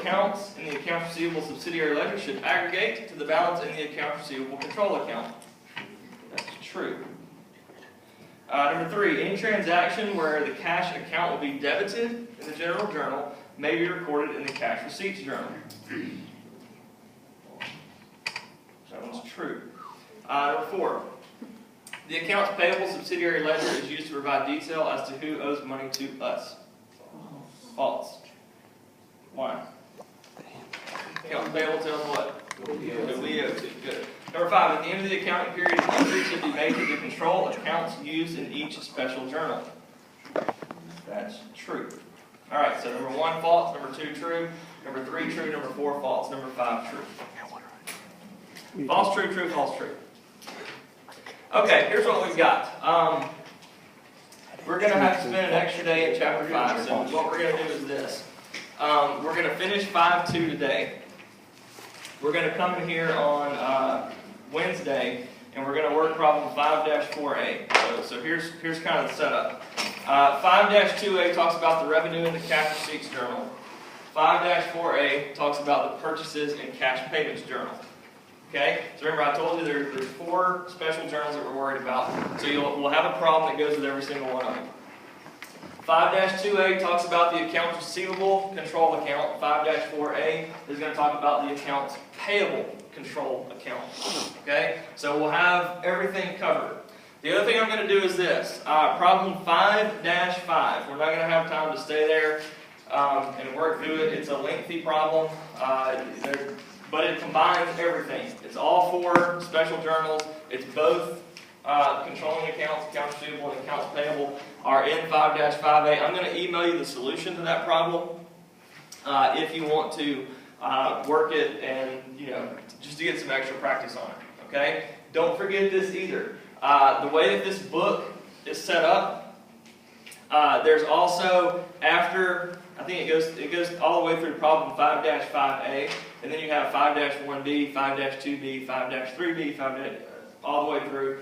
accounts in the accounts receivable subsidiary ledger should aggregate to the balance in the accounts receivable control account. That's true. Number 3, any transaction where the cash account will be debited in the general journal may be recorded in the cash receipts journal. That one's true. Number 4, the accounts payable subsidiary ledger is used to provide detail as to who owes money to us. False. Why? Accounts payable tells what? Who we owe to. Good. Number 5, at the end of the accounting period, an entry should be made to the control accounts used in each special journal. That's true. All right, so number 1, false. Number 2, true. Number 3, true. Number 4, false. Number 5, true. False, true, true, false, true. Okay, here's what we've got. We're going to have to spend an extra day in chapter 5, so what we're going to do is this. We're going to finish 5.2 today. We're going to come in here on Wednesday, and we're going to work problem 5-4A. So here's kind of the setup. 5-2A talks about the revenue in the cash receipts journal. 5-4A talks about the purchases and cash payments journal. Okay? So remember, I told you there's 4 special journals that we're worried about. So we'll have a problem that goes with every single one of them. 5-2A talks about the accounts receivable control account. 5-4A is going to talk about the accounts payable control account. Okay? So we'll have everything covered. The other thing I'm going to do is this. Problem 5-5. We're not going to have time to stay there and work through it. It's a lengthy problem, but it combines everything. It's all 4 special journals. It's both controlling accounts, accounts receivable, and accounts payable are in 5-5A. I'm going to email you the solution to that problem if you want to work it and, just to get some extra practice on it. Okay? Don't forget this either. The way that this book is set up, there's also after, I think it goes all the way through problem 5-5A, and then you have 5-1B, 5-2B, 5-3B, all the way through.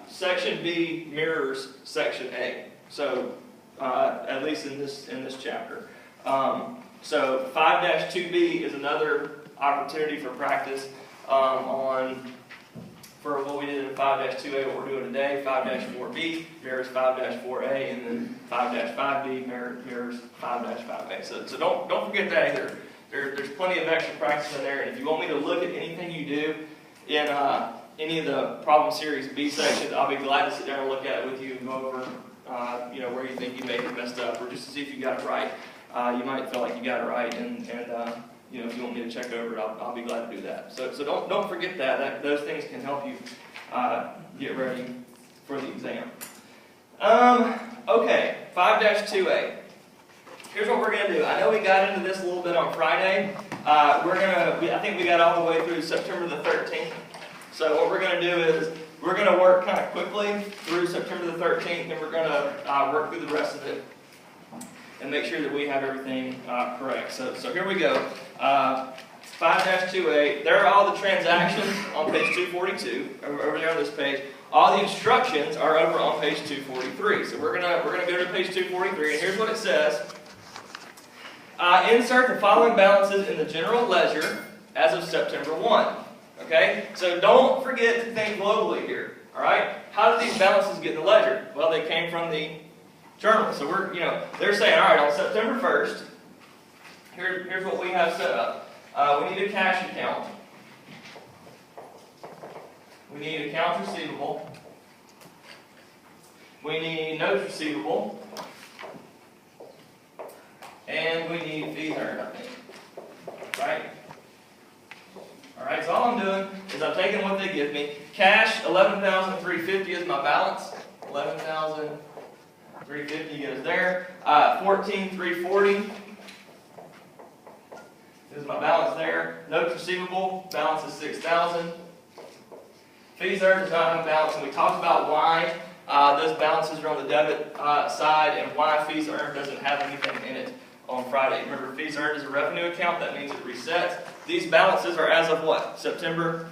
Section B mirrors section A. So at least in this chapter. So 5-2B is another opportunity for practice for what we did in 5-2A, what we're doing today. 5-4B mirrors 5-4A, and then 5-5B mirrors 5-5A. So don't forget that either. There's plenty of extra practice in there, and if you want me to look at anything you do in any of the problem series B sections, I'll be glad to sit down and look at it with you and go over where you think you may have messed up, or just to see if you got it right. You might feel like you got it right, and if you want me to check over it, I'll be glad to do that. So don't forget that. Those things can help you get ready for the exam. Okay, 5-2A. Here's what we're going to do. I know we got into this a little bit on Friday. I think we got all the way through September the 13th. So what we're going to do is we're going to work kind of quickly through September the 13th, and we're going to work through the rest of it and make sure that we have everything correct. So here we go. 5-2A. There are all the transactions on page 242 over there on this page. All the instructions are over on page 243. So we're gonna go to page 243, and here's what it says. Insert the following balances in the general ledger as of September 1. Okay? So don't forget to think globally here. All right? How did these balances get in the ledger? Well, they came from the journal. So they're saying, all right, on September 1st, here's what we have set up. We need a cash account. We need accounts receivable. We need notes receivable. And we need fees earned, I think. Right? Alright, so all I'm doing is I'm taking what they give me. Cash, $11,350 is my balance. $11,350 goes there. $14,340 is my balance there. Notes receivable, balance is $6,000. Fees earned is not on balance, and we talked about why those balances are on the debit side and why fees earned doesn't have anything in it on Friday. Remember, fees earned is a revenue account. That means it resets. These balances are as of what? September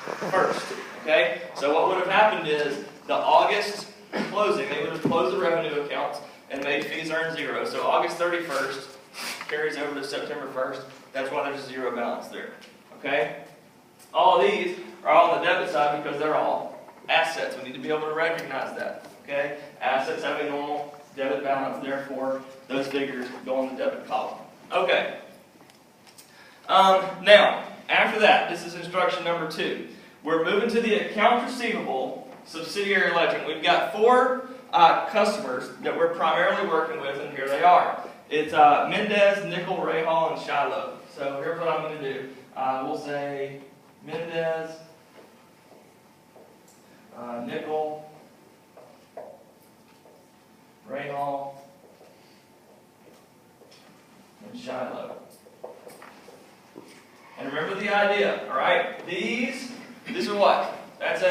1st. Okay? So what would have happened is the August closing, they would have closed the revenue accounts and made fees earned 0. So August 31st, carries over to September 1st. That's why there's a zero balance there. Okay? All of these are all on the debit side because they're all assets. We need to be able to recognize that. Okay? Assets have a normal debit balance, therefore those figures go on the debit column. Okay. Now, after that, this is instruction number 2. We're moving to the accounts receivable subsidiary ledger. We've got 4 customers that we're primarily working with, and here they are. It's Mendez, Nickel, Rahal, and Shiloh. So here's what I'm going to do. We'll say Mendez, Nickel, Rahal, and Shiloh. And remember the idea, all right? These are what? That's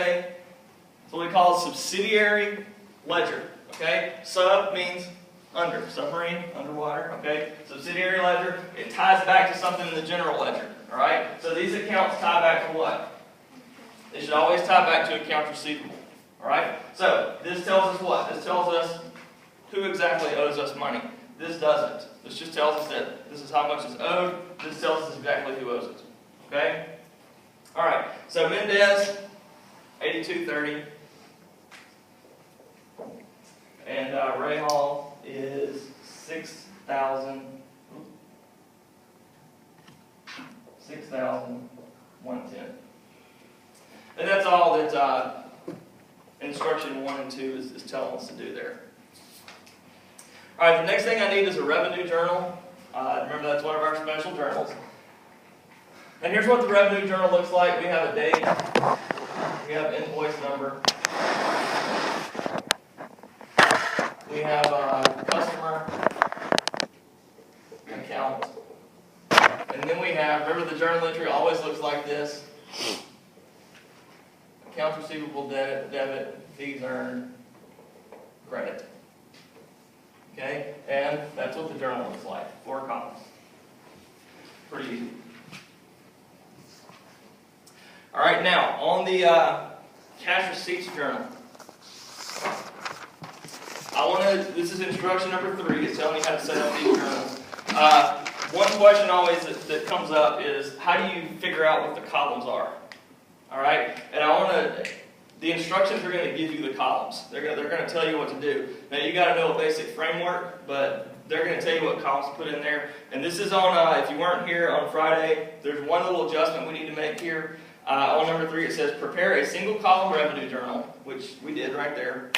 what we call a subsidiary ledger, okay? Sub means under, submarine, underwater, okay? Subsidiary ledger, it ties back to something in the general ledger, all right? So these accounts tie back to what? They should always tie back to accounts receivable, all right? So this tells us what? This tells us who exactly owes us money. This doesn't. This just tells us that this is how much is owed. This tells us exactly who owes it. Okay? All right. So Mendez, $82.30. And Rahal is $6,110. And that's all that instruction 1 and 2 is telling us to do there. All right, the next thing I need is a revenue journal. Remember, that's one of our special journals. And here's what the revenue journal looks like. We have a date. We have invoice number. We have a customer account. And then we have, remember the journal entry always looks like this. Accounts receivable, debit, fees earned, credit. Okay, and that's what the journal looks like, 4 columns. Pretty easy. All right, now, on the cash receipts journal, this is instruction number 3, it's telling you how to set up these journals. One question always that comes up is, how do you figure out what the columns are? All right, and the instructions are going to give you the columns. They're going to tell you what to do. Now you got to know a basic framework, but they're going to tell you what columns to put in there. And this is on, if you weren't here on Friday, there's one little adjustment we need to make here. On number 3 it says, prepare a single column revenue journal, which we did right there,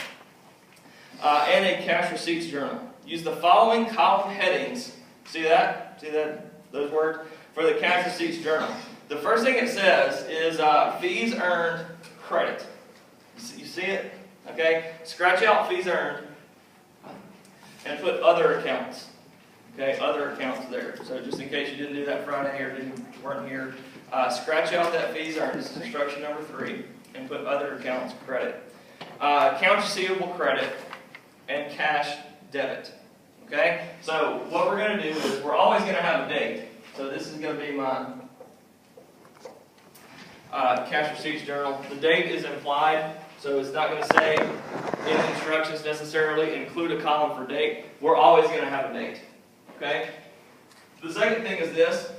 and a cash receipts journal. Use the following column headings. See that? See that? Those words? For the cash receipts journal. The first thing it says is fees earned, credit. You see it? Okay? Scratch out fees earned and put other accounts. Okay? Other accounts there. So just in case you didn't do that Friday or weren't here, scratch out that fees earned. This is instruction number 3. And put other accounts, credit. Accounts receivable, credit. And cash, debit. Okay? So what we're going to do is we're always going to have a date. So this is going to be my cash receipts journal. The date is implied, so it's not going to say in the instructions necessarily include a column for date. We're always going to have a date. Okay? The second thing is this.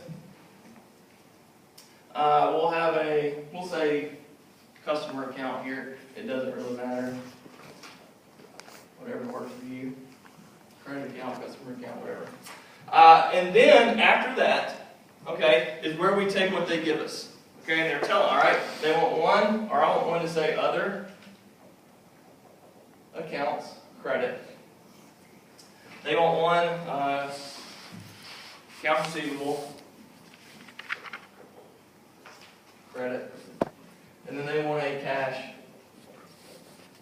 We'll say customer account here. It doesn't really matter. Whatever works for you. Credit account, customer account, whatever. And then after that, okay, is where we take what they give us. Okay, and they're telling, all right, they want one, or I want one to say other accounts, credit. They want one, accounts receivable, credit. And then they want a cash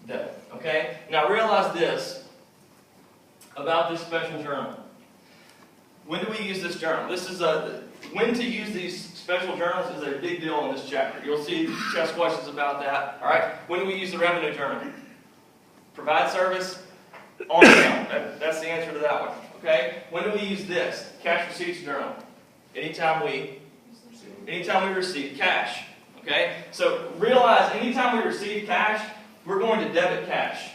debit. Okay? Now realize this about this special journal. When do we use this journal? When to use these special journals is a big deal in this chapter. You'll see test questions about that. All right? When do we use the revenue journal? Provide service on account. That's the answer to that one. Okay? When do we use this? Cash receipts journal. Anytime we receive cash. Okay? So realize anytime we receive cash, we're going to debit cash.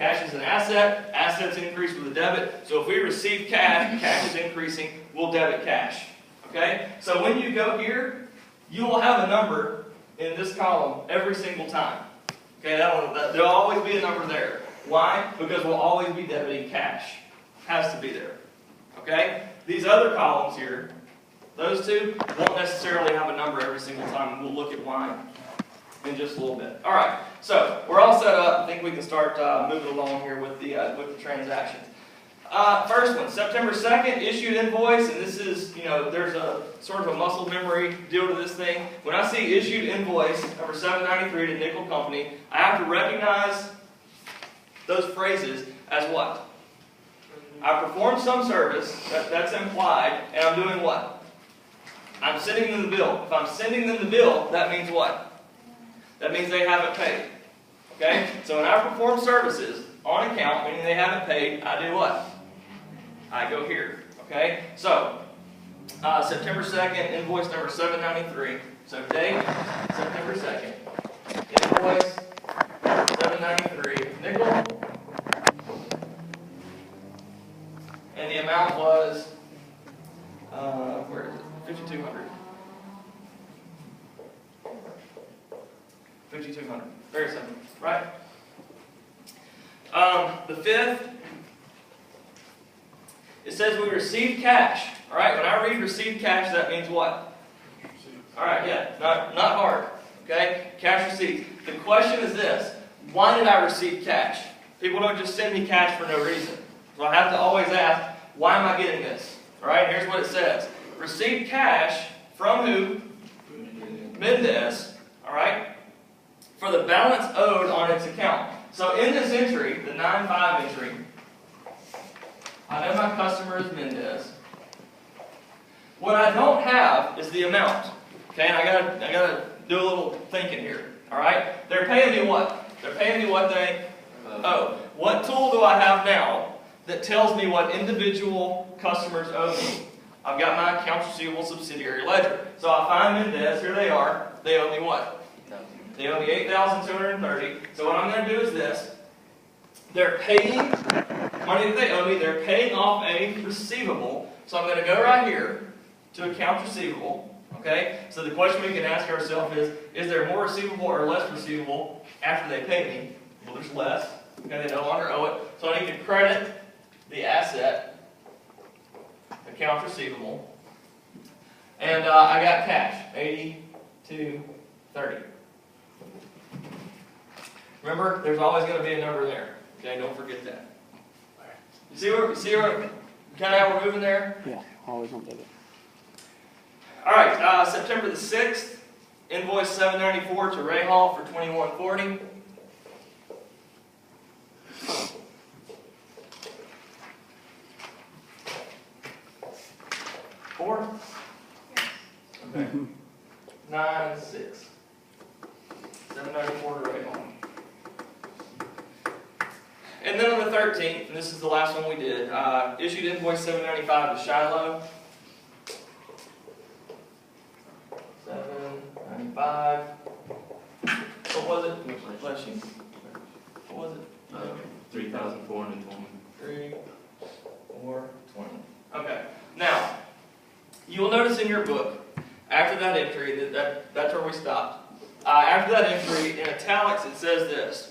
Cash is an asset. Assets increase with a debit. So if we receive cash, cash is increasing, we'll debit cash. Okay? So when you go here, you will have a number in this column every single time. Okay? There'll always be a number there. Why? Because we'll always be debiting cash. Has to be there. Okay? These other columns here, those two, won't necessarily have a number every single time. We'll look at why in just a little bit. All right, so we're all set up. I think we can start moving along here with the transactions. First one, September 2nd, issued invoice, and this is, there's a sort of a muscle memory deal to this thing. When I see issued invoice number 793 to Nickel Company, I have to recognize those phrases as what? I performed some service, that's implied, and I'm doing what? I'm sending them the bill. If I'm sending them the bill, that means what? That means they haven't paid. Okay? So when I perform services on account, meaning they haven't paid, I do what? I go here. Okay? So, September 2nd, invoice number 793. So date, September 2nd. Invoice 793. Nickel. And the amount was, where is it? 5,200. 5,200. Very simple, right? The 5th, it says we received cash. All right, when I read received cash, that means what? All right, yeah, not hard. Okay, cash receipts. The question is this: why did I receive cash? People don't just send me cash for no reason. So I have to always ask, why am I getting this? All right, here's what it says: received cash from who? Mendez. All right. For the balance owed on its account. So in this entry, the 9-5 entry, I know my customer is Mendez. What I don't have is the amount. Okay, and I gotta do a little thinking here. All right, they're paying me what? They're paying me what they owe. What tool do I have now that tells me what individual customers owe me? I've got my accounts receivable subsidiary ledger. So I find Mendez. Here they are. They owe me what? They owe me $8,230. So what I'm going to do is this. They're paying money that they owe me. They're paying off a receivable. So I'm going to go right here to accounts receivable. Okay? So the question we can ask ourselves is there more receivable or less receivable after they pay me? Well, there's less. Okay, they no longer owe it. So I need to credit the asset, accounts receivable. And I got cash, $82.30. Remember, there's always going to be a number there. Okay, don't forget that. You see where kind of how we're moving there? Yeah, always on debit. All right, September the 6th, invoice 794 to Ray Hall for $21.40. Four? Okay. 9-6. 794 to Ray Hall. And then on the 13th, and this is the last one we did, issued invoice 795 to Shiloh. 795. What was it? Bless you. What was it? 3,420. 3,420. Okay. Now, you will notice in your book, after that entry, that's where we stopped. After that entry, in italics, it says this: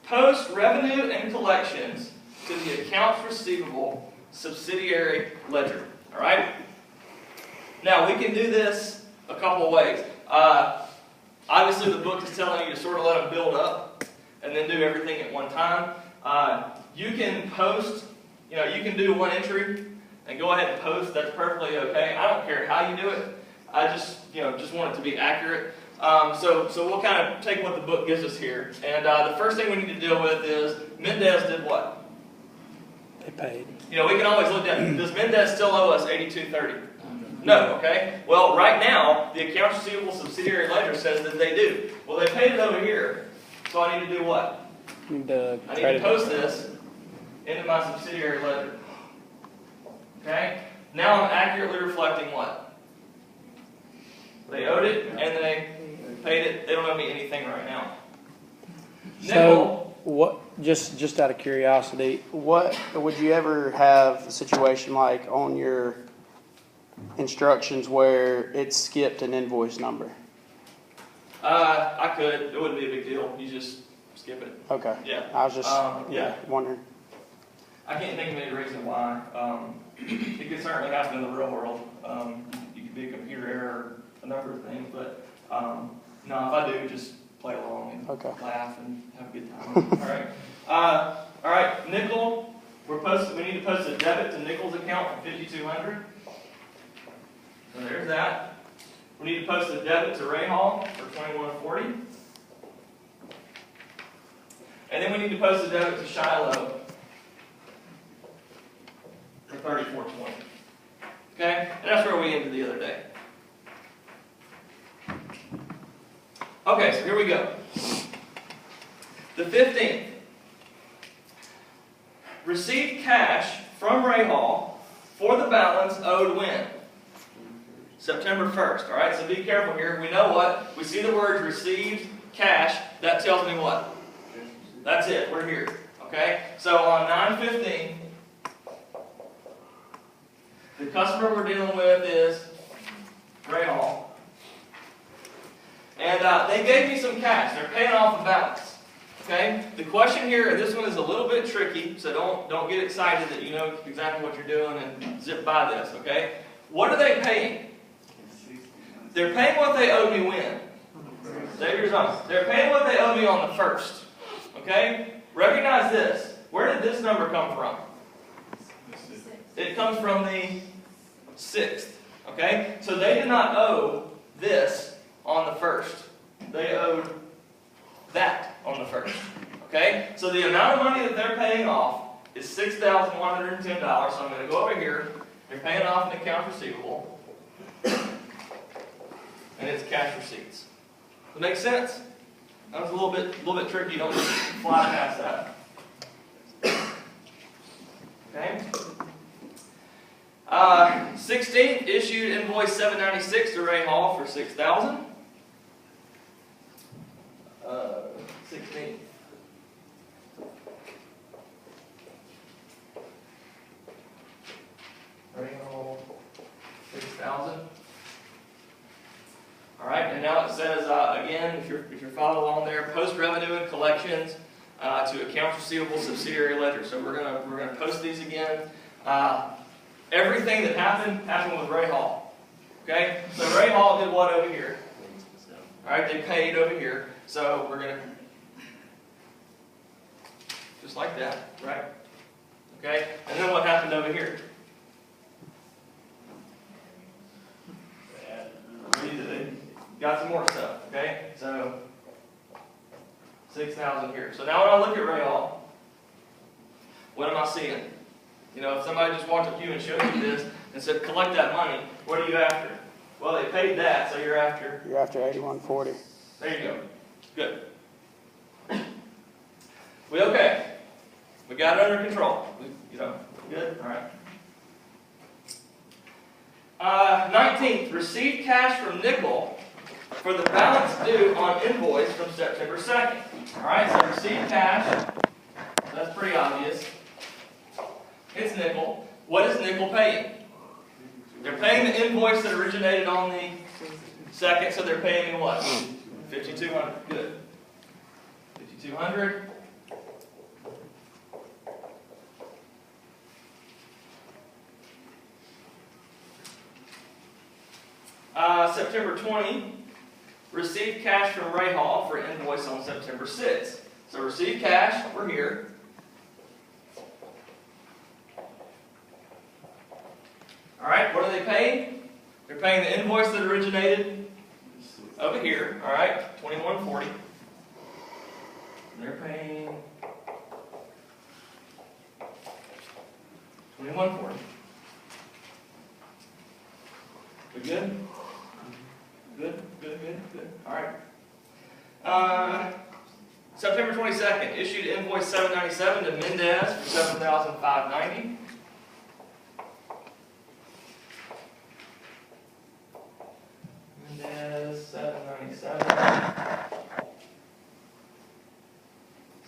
post revenue and collections to the accounts receivable subsidiary ledger. All right? Now, we can do this a couple of ways. Obviously, the book is telling you to sort of let them build up and then do everything at one time. You can post, you can do one entry and go ahead and post. That's perfectly okay. I don't care how you do it. I just want it to be accurate. So we'll kind of take what the book gives us here. And the first thing we need to deal with is Mendez did what? They paid. We can always look at, does Mendez still owe us $82.30? No, okay? Well, right now, the accounts receivable subsidiary ledger says that they do. Well, they paid it over here, so I need to do what? I need to post this into my subsidiary ledger. Okay? Now I'm accurately reflecting what? They owed it, and they paid it. They don't owe me anything right now. Nickel, What, just out of curiosity, what, would you ever have a situation like on your instructions where it skipped an invoice number? I could, it wouldn't be a big deal, you just skip it. Okay, Yeah, I was just, yeah. wondering. I can't think of any reason why. It could certainly happen in the real world. You could be a computer error, a number of things, but, no, if I do, just play along and Okay. laugh and have a good time. All right, nickel, we need to post a debit to Nickel's account for $5,200. So there's that. We need to post a debit to Ray Hall for $2,140. And then we need to post a debit to Shiloh for $34.20. Okay? And that's where we ended the other day. Okay, so here we go. The 15th. Received cash from Ray Hall for the balance owed when? September 1st. All right, so be careful here. We know what? We see the words received, cash. That tells me what? That's it. We're here. Okay? So on 9/15, the customer we're dealing with is Ray Hall. And they gave me some cash. They're paying off a balance. Okay? The question here, and this one is a little bit tricky, so don't get excited that you know exactly what you're doing and zip by this. Okay? What are they paying? They're paying what they owed me when? They're paying what they owed me on the 1st. Okay? Recognize this. Where did this number come from? It comes from the 6th. Okay? So they did not owe this on the 1st. They owed that on the 1st. Okay? So the amount of money that they're paying off is $6,110. So I'm going to go over here. They're paying off an account receivable. And it's cash receipts. Does that make sense? That was a little bit tricky. Don't just fly past that. Okay. 16th, issued invoice 796 to Ray Hall for $6,000. 16th. Ray Hall, 6,000. All right, and now it says again, if you're following along there, post revenue and collections to accounts receivable subsidiary ledger. So we're gonna post these again. Everything that happened with Ray Hall. Okay, so Ray Hall did what over here? All right, they paid over here. So we're gonna just like that, right? Okay, and then what happened over here? They got some more stuff, okay? So, 6,000 here. So now when I look at Ray Hall, what am I seeing? You know, if somebody just walked up to you and showed you this and said, collect that money, what are you after? Well, they paid that, so you're after? You're after 8140. There you go. Good. We okay? We got it under control. Good? All right. 19th, received cash from Nickel for the balance due on invoice from September 2nd. All right, so received cash. That's pretty obvious. It's Nickel. What is Nickel paying? They're paying the invoice that originated on the 2nd, so they're paying me what? $5,200. Good. $5,200. September 20, received cash from Ray Hall for invoice on September 6th. So received cash, we're here. All right, what are they paying? They're paying the invoice that originated over here. All right, $2,140. They're paying $2,140. We good? Good. All right. September 22nd, issued invoice 797 to Mendez for $7,590. Mendez 797.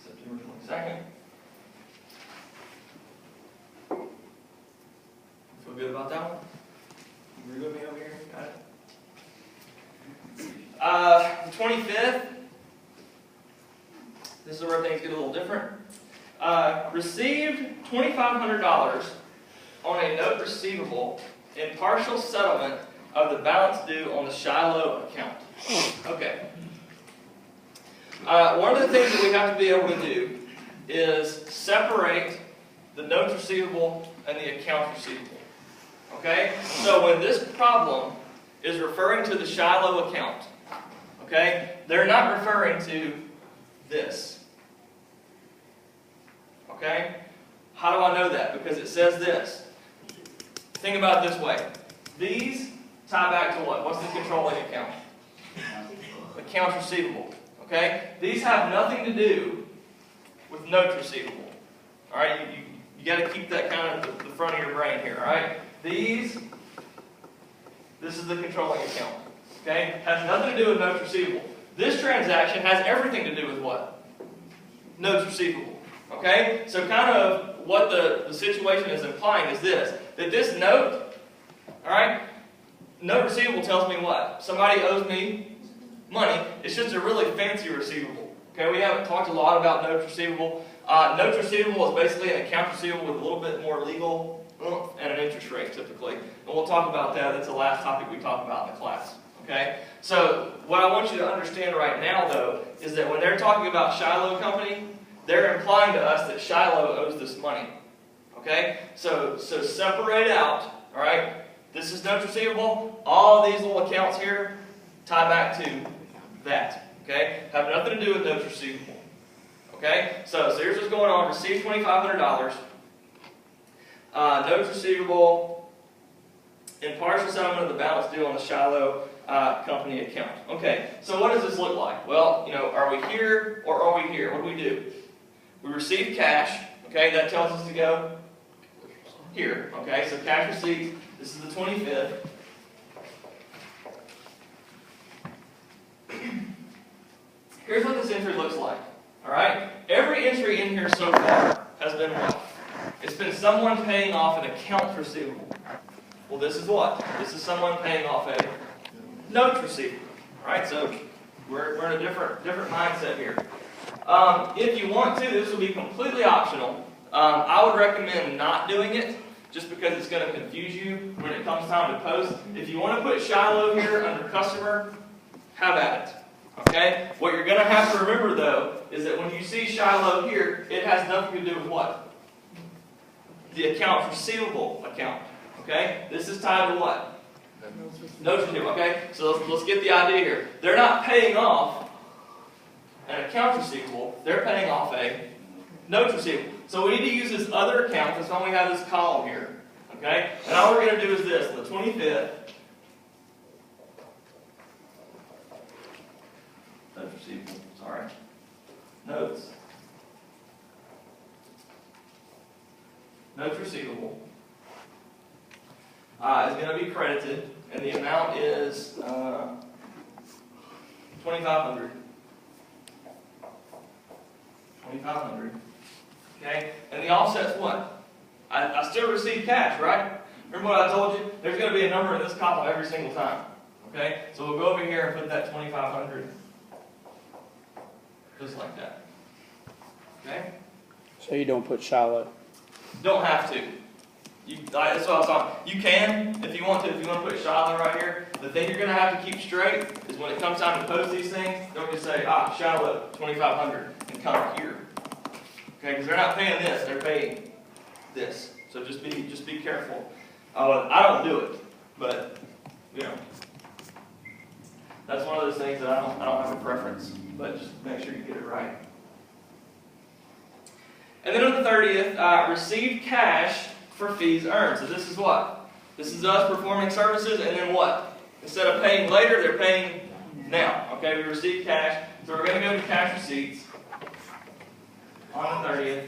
September 22nd. about that one? You with me over here? Got it? The 25th. This is where things get a little different. Received $2,500 on a note receivable in partial settlement of the balance due on the Shiloh account. Okay. One of the things that we have to be able to do is separate the notes receivable and the accounts receivable. Okay? So when this problem is referring to the Shiloh account, okay, they're not referring to this. Okay? How do I know that? Because it says this. Think about it this way. These tie back to what? What's the controlling account? Accounts receivable. Okay? These have nothing to do with notes receivable. Alright? You got to keep that kind of the front of your brain here. Alright? This is the controlling account. Okay? Has nothing to do with notes receivable. This transaction has everything to do with what? Notes receivable. Okay? So kind of what the situation is implying is this. That this note, alright, note receivable tells me what? Somebody owes me money. It's just a really fancy receivable. Okay? We haven't talked a lot about notes receivable. Notes receivable is basically an account receivable with a little bit more legal and an interest rate typically. And we'll talk about that. That's the last topic we talk about in the class. Okay? So what I want you to understand right now though is that when they're talking about Shiloh Company, they're implying to us that Shiloh owes this money. Okay? So separate out, alright? This is notes receivable. All these little accounts here tie back to that. Okay? Have nothing to do with notes receivable. Okay? So here's what's going on. Received $2,500. Notes receivable in partial settlement of the balance due on the Shiloh company account. Okay, so what does this look like? Well, are we here or are we here? What do we do? We receive cash. Okay, that tells us to go here. Okay, so cash receipts. This is the 25th. Here's what this entry looks like. Alright? Every entry in here so far has been what? It's been someone paying off an account receivable. Well, this is what? This is someone paying off a notes receivable. Alright, so we're in a different mindset here. If you want to, this will be completely optional. I would recommend not doing it, just because it's going to confuse you when it comes time to post. If you want to put Shiloh here under customer, have at it. Okay? What you're going to have to remember, though, is that when you see Shiloh here, it has nothing to do with what? The accounts receivable account. Okay? This is tied to what? Notes receivable. Okay? So let's get the idea here. They're not paying off an account receivable. They're paying off a notes receivable. So we need to use this other account. That's why we have this column here. Okay? And all we're going to do is this. The 25th. Notes receivable. Sorry. Notes. Notes receivable. Is going to be credited. And the amount is $2,500. $2,500. Okay? And the offset's what? I still receive cash, right? Remember what I told you? There's going to be a number in this column every single time. Okay? So we'll go over here and put that $2,500 just like that. Okay? So you don't put Shiloh. Don't have to. That's what I was talking. You can, if you want to. If you want to put Shiloh right here. The thing you're going to have to keep straight is when it comes time to post these things, don't just say, Shiloh, $2,500, and come here. Okay, because they're not paying this, they're paying this. So just be careful. I don't do it, but that's one of those things that I don't have a preference. But just make sure you get it right. And then on the 30th, received cash for fees earned. So this is what? This is us performing services, and then what? Instead of paying later, they're paying now. Okay, we received cash. So we're going to go to cash receipts on the 30th.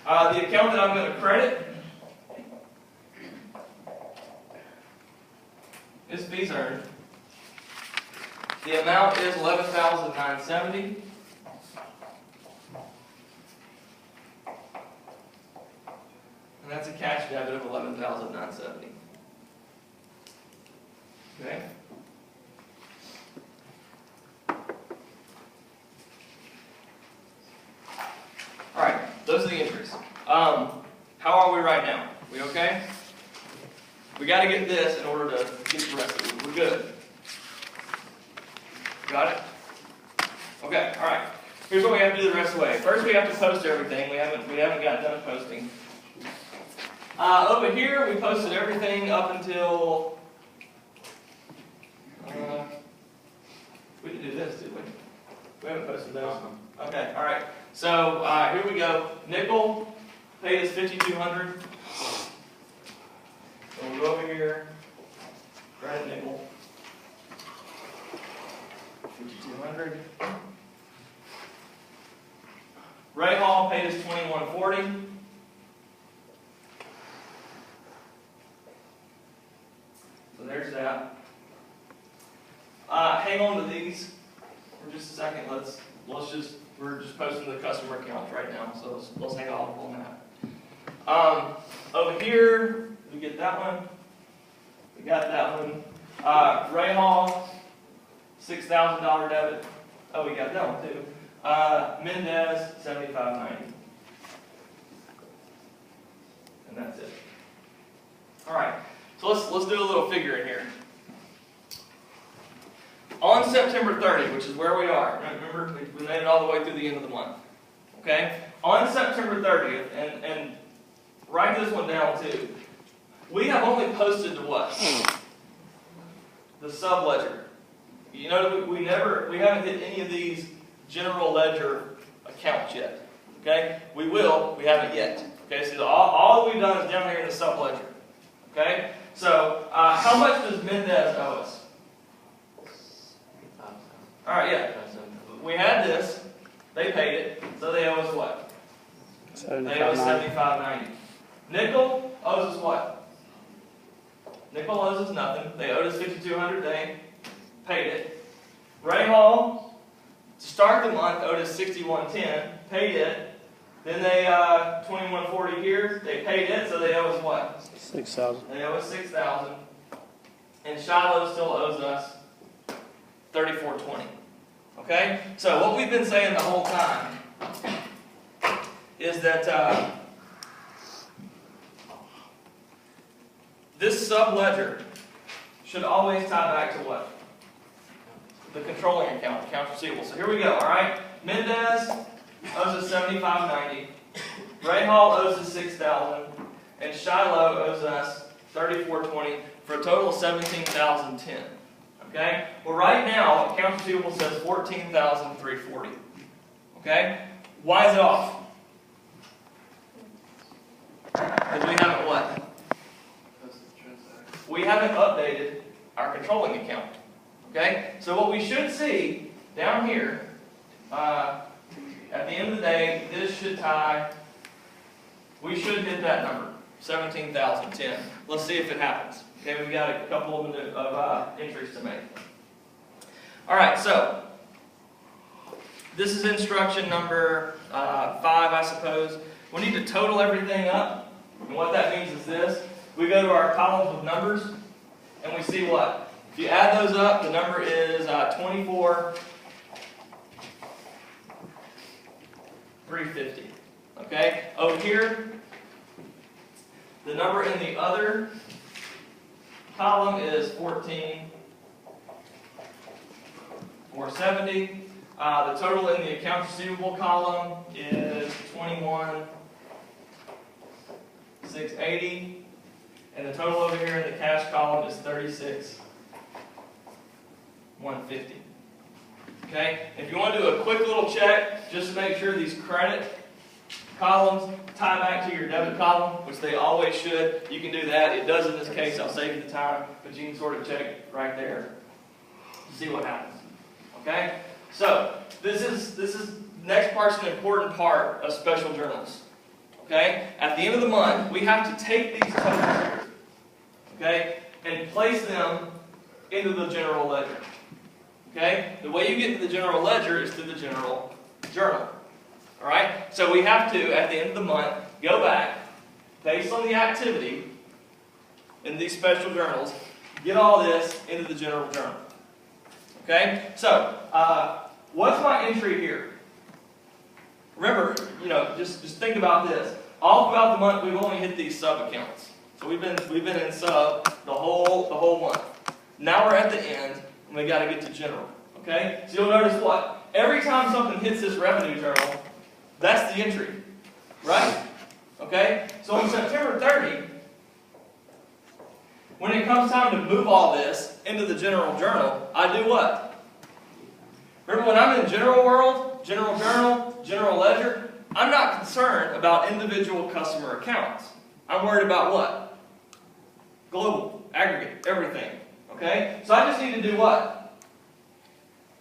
The account that I'm going to credit is fees earned. The amount is $11,970. And that's a cash debit of $11,970. Okay? All right, those are the entries. How are we right now? We okay? We got to get this in order to get the rest of it. We're good. Got it? Okay, all right. Here's what we have to do the rest of the way. First, we have to post everything. We haven't got done posting. Over here, we posted everything up until. We didn't do this, did we? We haven't posted those. Okay, all right. So here we go. Nickel paid us $5,200. So we'll go over here. Granite nickel. $5,200. Ray Hall paid us $2,140. So there's that. Hang on to these for just a second. We're just posting the customer accounts right now, so let's hang off on that. Over here, we get that one. We got that one. Ray Hall, $6,000 debit. Oh, we got that one too. Mendez, $75.90. And that's it. All right. So let's do a little figure in here. On September 30, which is where we are, remember, we made it all the way through the end of the month. Okay? On September 30th, and write this one down too, we have only posted to what? The subledger. You know, we haven't hit any of these general ledger accounts yet. Okay? We will, we haven't yet. Okay, so all we've done is down here in the subledger. Okay? So, how much does Mendez owe us? Alright, yeah. We had this, they paid it, so they owe us what? They owe us $75.90. Nickel owes us what? Nickel owes us nothing. They owed us $5,200, they paid it. Ray Hall, to start the month, owed us $61.10, paid it. Then they, $2,140 here, they paid it, so they owe us what? $6,000. They owe us $6,000. And Shiloh still owes us $34.20. Okay? So what we've been saying the whole time is that this subledger should always tie back to what? The controlling account, accounts receivable. So here we go, alright? Mendez owes us $75.90. Ray Hall owes us $6,000. And Shiloh owes us $34.20 for a total of $17,010. Okay? Well, right now, accounts receivable says $14,340. Okay? Why is it off? Because we haven't what? We haven't updated our controlling account. Okay? So what we should see down here, at the end of the day, this should tie, we should hit that number, 17,010. Let's see if it happens. Okay, we've got a couple of entries to make. All right, so this is instruction number 5, I suppose. We need to total everything up, and what that means is this. We go to our columns with numbers, and we see what? If you add those up, the number is 24,350. Okay, over here, the number in the other column is 14,470. The total in the accounts receivable column is 21,680. And the total over here in the cash column is 36,150. Okay? If you want to do a quick little check, just to make sure these credit columns tie back to your debit column, which they always should, you can do that. It does in this case, I'll save you the time, but you can sort of check right there to see what happens. Okay? So, this is next part's an important part of special journals. Okay? At the end of the month, we have to take these totals here, okay, and place them into the general ledger. Okay? The way you get to the general ledger is through the general journal. Alright? So we have to, at the end of the month, go back, based on the activity in these special journals, get all this into the general journal. Okay? So, what's my entry here? Remember, just think about this. All throughout the month, we've only hit these sub accounts. So we've been in sub the whole month. Now we're at the end, and we got to get to general. Okay? So you'll notice what? Every time something hits this revenue journal, that's the entry, right? Okay? So on September 30, when it comes time to move all this into the general journal, I do what? Remember, when I'm in general world, general journal, general ledger, I'm not concerned about individual customer accounts. I'm worried about what? Global, aggregate, everything. Okay? So I just need to do what?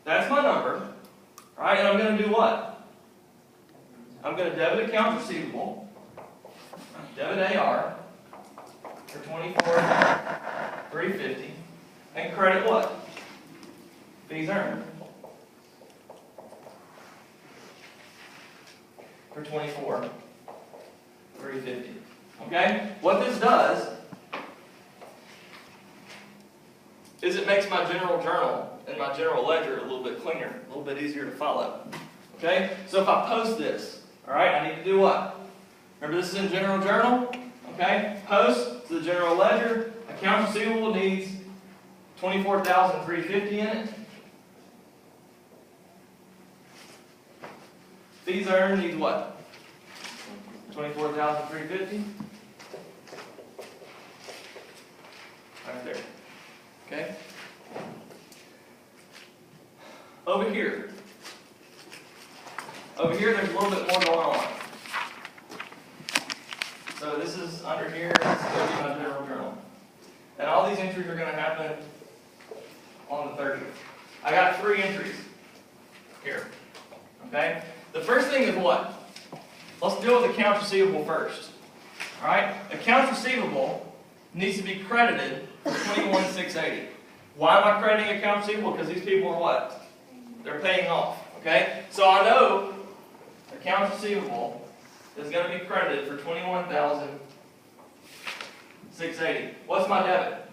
That's my number. Right? And I'm going to do what? I'm going to debit accounts receivable, debit AR for $24,350, and credit what? Fees earned for $24,350. Okay? What this does is it makes my general journal and my general ledger a little bit cleaner, a little bit easier to follow. Okay? So if I post this, all right, I need to do what? Remember, this is in general journal. Okay? Post to the general ledger. Accounts receivable needs $24,350 in it. Fees earned needs what? $24,350. Right there. Okay? Over here, there's a little bit more going on. So this is under here, this is going to be my general journal. And all these entries are going to happen on the 30th. I got 3 entries here. Okay? The first thing is what? Let's deal with accounts receivable first. Alright? Accounts receivable needs to be credited for $21,680. Why am I crediting accounts receivable? Because these people are what? They're paying off. Okay? So I know accounts receivable is going to be credited for $21,680. What's my debit?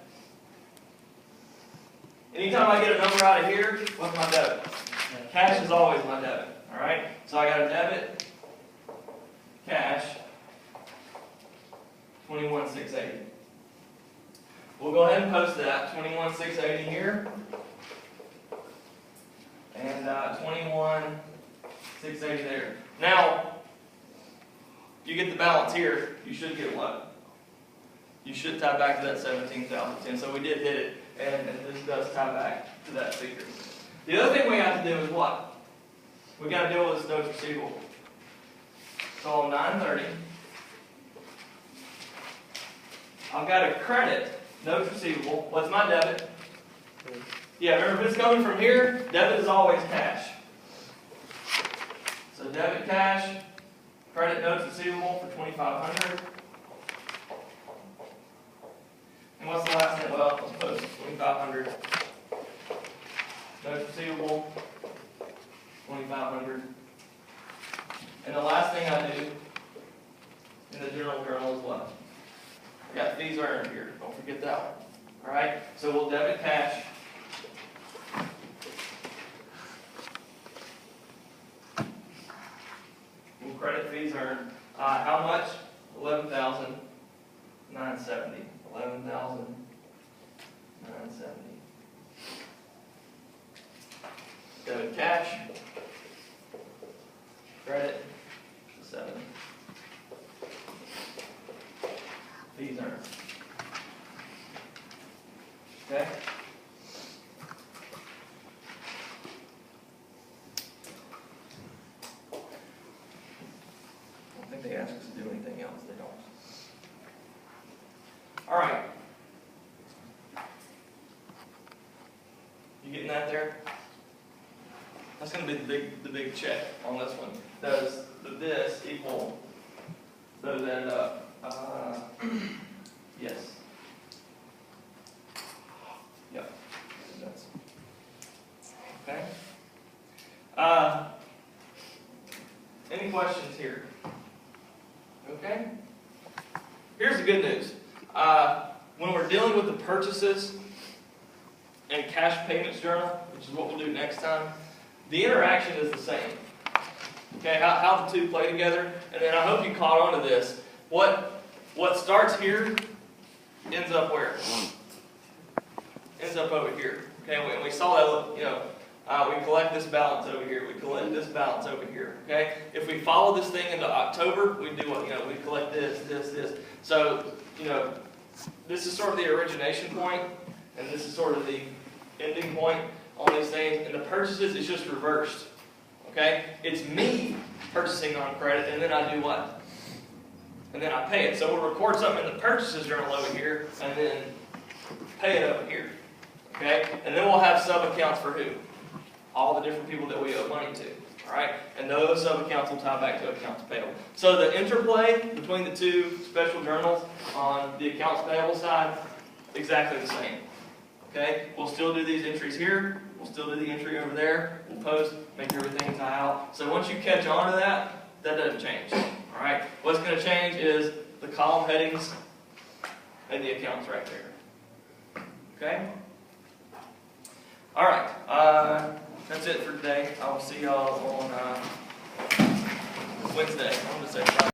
Anytime I get a number out of here, what's my debit? Cash is always my debit. Alright? So I got a debit, cash, $21,680. We'll go ahead and post that, $21,680 here, and $21,680 there. Now, you get the balance here, you should get what? You should tie back to that $17,010. So we did hit it, and this does tie back to that figure. The other thing we have to do is what? We got to deal with this notes receivable. So on 9/30, I've got to credit notes receivable. What's my debit? Yeah, remember if it's coming from here, debit is always cash. So debit cash, credit notes receivable for $2,500. And what's the last thing? Well, let's post $2,500. Notes receivable, $2,500. And the last thing I do in the general journal is what? I got fees earned here. Don't forget that one. Alright? So we'll debit cash. We'll credit fees earned. How much? $11,970. $11,970. Debit cash. Credit. 7. Fees earned. Okay? I don't think they ask us to do anything else. They don't. All right. You getting that there? That's going to be the big check on this one. Does this equal those end up? Yes. Yep. It does. Okay. Any questions here? Okay. purchases and cash payments journal, which is what we'll do next time, the interaction is the same. Okay, how the two play together, and then I hope you caught on to this. What starts here ends up where? Ends up over here. Okay, and we saw that, you know, we collect this balance over here, we collect this balance over here. Okay, if we follow this thing into October, we do what, you know, we collect this. So, you know, this is sort of the origination point, and this is sort of the ending point on these things. And the purchases is just reversed. Okay, it's me purchasing on credit, and then I do what? And then I pay it. So we'll record something in the purchases journal over here, and then pay it over here. Okay, and then we'll have sub-accounts for who? All the different people that we owe money to. All right, and those sub-accounts will tie back to accounts payable. So the interplay between the two special journals on the accounts payable side, exactly the same. Okay, we'll still do these entries here. We'll still do the entry over there. We'll post, make everything tie out. So once you catch on to that, that doesn't change. All right, what's going to change is the column headings and the accounts right there. Okay. All right, that's it for today. I will see y'all on Wednesday. I'm going to say Friday.